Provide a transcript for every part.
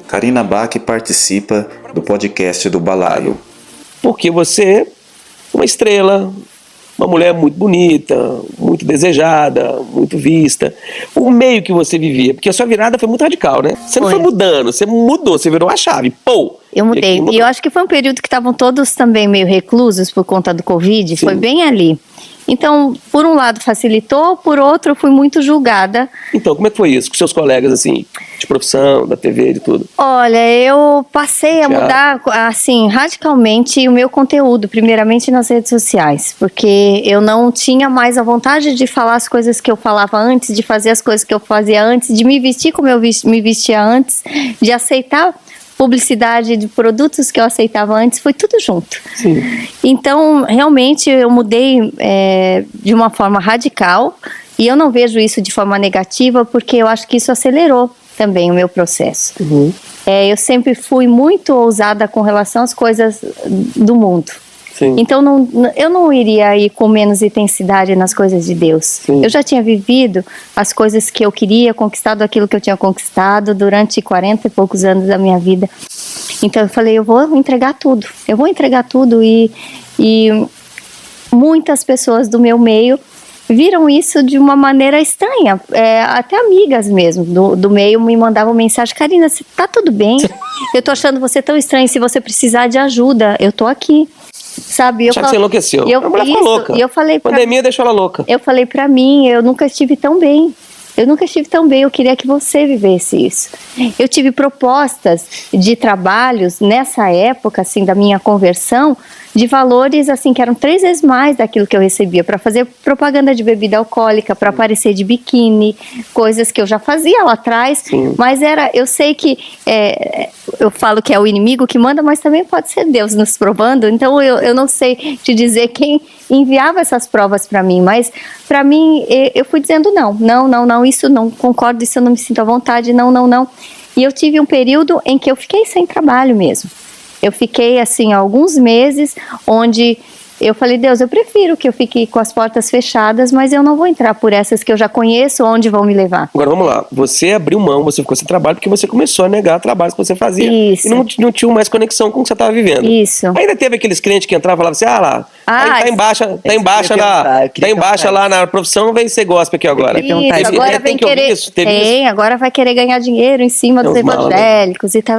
Karina Bach participa do podcast do Balaio. Porque você é uma estrela, uma mulher muito bonita, muito desejada, muito vista. O meio que você vivia, porque a sua virada foi muito radical, né? Você não foi mudando, você mudou, você virou a chave. Pô! Eu mudei. E eu acho que foi um período que estavam todos também meio reclusos por conta do Covid. Sim. Foi bem ali. Então, por um lado facilitou, por outro eu fui muito julgada. Então, como é que foi isso com seus colegas, assim, de profissão, da TV, de tudo? Olha, eu passei a mudar, assim, radicalmente o meu conteúdo, primeiramente nas redes sociais, porque eu não tinha mais a vontade de falar as coisas que eu falava antes, de fazer as coisas que eu fazia antes, de me vestir como eu me vestia antes, de aceitar publicidade de produtos que eu aceitava antes, foi tudo junto. Sim. Então, realmente, eu mudei de uma forma radical, e eu não vejo isso de forma negativa, porque eu acho que isso acelerou também o meu processo. Uhum. Eu sempre fui muito ousada com relação às coisas do mundo. Sim. Então, eu não iria ir com menos intensidade nas coisas de Deus. Sim. Eu já tinha vivido as coisas que eu queria, conquistado aquilo que eu tinha conquistado durante 40 e poucos anos da minha vida. Então, eu falei, eu vou entregar tudo. Eu vou entregar tudo e muitas pessoas do meu meio viram isso de uma maneira estranha. Até amigas mesmo do meio me mandavam mensagem: Karina, tá tudo bem? Eu tô achando você tão estranha, se você precisar de ajuda, eu tô aqui. Sabe? Já que você enlouqueceu. A mulher ficou louca. E eu falei a pandemia deixou ela louca. Eu falei pra mim, eu nunca estive tão bem. Eu queria que você vivesse isso. Eu tive propostas de trabalhos nessa época, assim, da minha conversão, de valores, assim, que eram 3 vezes mais daquilo que eu recebia, para fazer propaganda de bebida alcoólica, para aparecer de biquíni, coisas que eu já fazia lá atrás. Sim. Mas eu sei que, eu falo que é o inimigo que manda, mas também pode ser Deus nos provando. Então, eu não sei te dizer quem enviava essas provas para mim, mas para mim, eu fui dizendo não, isso não concordo, isso eu não me sinto à vontade, não. E eu tive um período em que eu fiquei sem trabalho mesmo. Eu fiquei, assim, alguns meses onde eu falei, Deus, eu prefiro que eu fique com as portas fechadas, mas eu não vou entrar por essas que eu já conheço, onde vão me levar. Agora, vamos lá. Você abriu mão, você ficou sem trabalho porque você começou a negar trabalhos que você fazia. Isso. E não tinha mais conexão com o que você estava vivendo. Isso. Ainda teve aqueles clientes que entravam e falavam assim, tá embaixo lá na profissão, vem ser gospel aqui agora. Isso, agora vem querer... agora vai querer ganhar dinheiro em cima dos evangélicos e tal.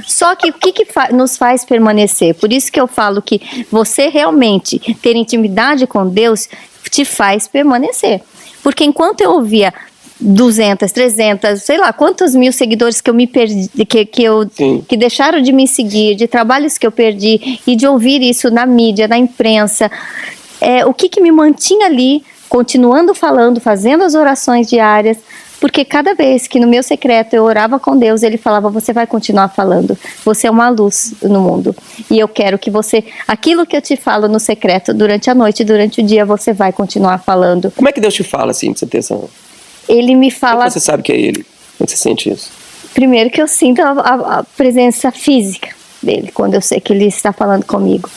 Só que o que nos faz permanecer? Por isso que eu falo que você realmente ter intimidade com Deus te faz permanecer. Porque enquanto eu ouvia 200, 300, sei lá, quantos mil seguidores que eu me perdi, que deixaram de me seguir, de trabalhos que eu perdi, e de ouvir isso na mídia, na imprensa, o que me mantinha ali, continuando falando, fazendo as orações diárias, porque cada vez que no meu secreto eu orava com Deus, Ele falava, você vai continuar falando, você é uma luz no mundo, e eu quero que você, aquilo que eu te falo no secreto, durante a noite, durante o dia, você vai continuar falando. Como é que Deus te fala assim, pra você ter essa... Ele me fala... Como você sabe que é Ele? Como você sente isso? Primeiro que eu sinto a presença física dele, quando eu sei que Ele está falando comigo.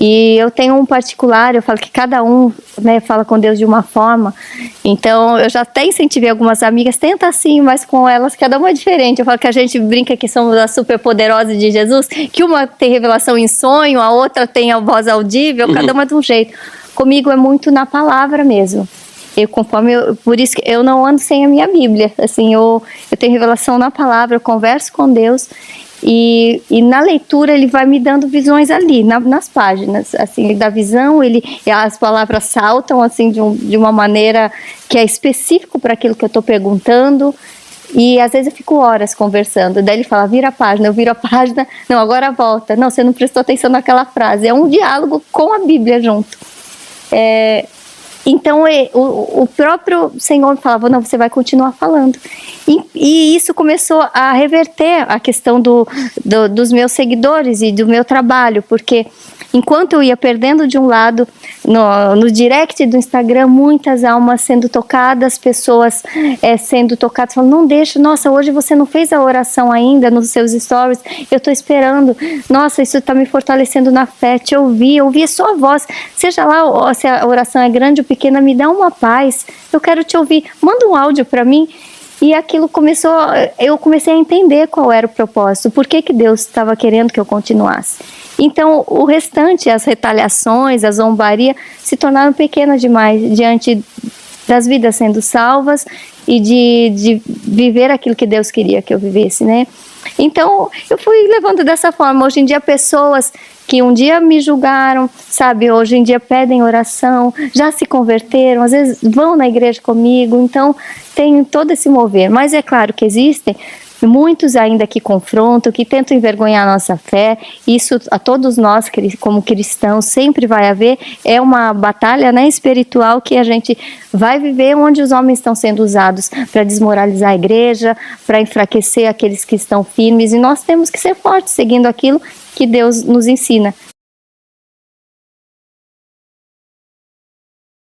E eu tenho um particular, eu falo que cada um, né, fala com Deus de uma forma. Então, eu já até incentivei algumas amigas, tenta assim, mas com elas cada uma é diferente. Eu falo que a gente brinca que somos as superpoderosas de Jesus, que uma tem revelação em sonho, a outra tem a voz audível, cada uma de um jeito. Comigo é muito na palavra mesmo. Por isso que eu não ando sem a minha Bíblia. Assim, eu tenho revelação na palavra, eu converso com Deus. E na leitura ele vai me dando visões ali, nas páginas, assim, ele dá visão, as palavras saltam assim de uma maneira que é específico para aquilo que eu estou perguntando, e às vezes eu fico horas conversando, daí ele fala, vira a página, eu viro a página, não, agora volta, não, você não prestou atenção naquela frase, é um diálogo com a Bíblia junto. Então o próprio Senhor falava, não, você vai continuar falando. E isso começou a reverter a questão dos meus seguidores e do meu trabalho, porque enquanto eu ia perdendo de um lado, no direct do Instagram, muitas almas sendo tocadas, pessoas sendo tocadas, falando, não deixa, nossa, hoje você não fez a oração ainda nos seus stories, eu estou esperando, nossa, isso está me fortalecendo na fé, te ouvir a sua voz, seja lá se a oração é grande ou pequena, me dá uma paz, eu quero te ouvir, manda um áudio para mim. E aquilo eu comecei a entender qual era o propósito, por que Deus estava querendo que eu continuasse. Então, o restante, as retaliações, a zombaria, se tornaram pequenas demais diante das vidas sendo salvas e de viver aquilo que Deus queria que eu vivesse, né? Então, eu fui levando dessa forma. Hoje em dia, pessoas que um dia me julgaram, sabe, hoje em dia pedem oração, já se converteram, às vezes vão na igreja comigo, então tem todo esse mover. Mas é claro que existem muitos ainda que confrontam, que tentam envergonhar a nossa fé. Isso a todos nós como cristãos sempre vai haver. É uma batalha, né, espiritual que a gente vai viver, onde os homens estão sendo usados para desmoralizar a igreja, para enfraquecer aqueles que estão firmes, e nós temos que ser fortes seguindo aquilo que Deus nos ensina.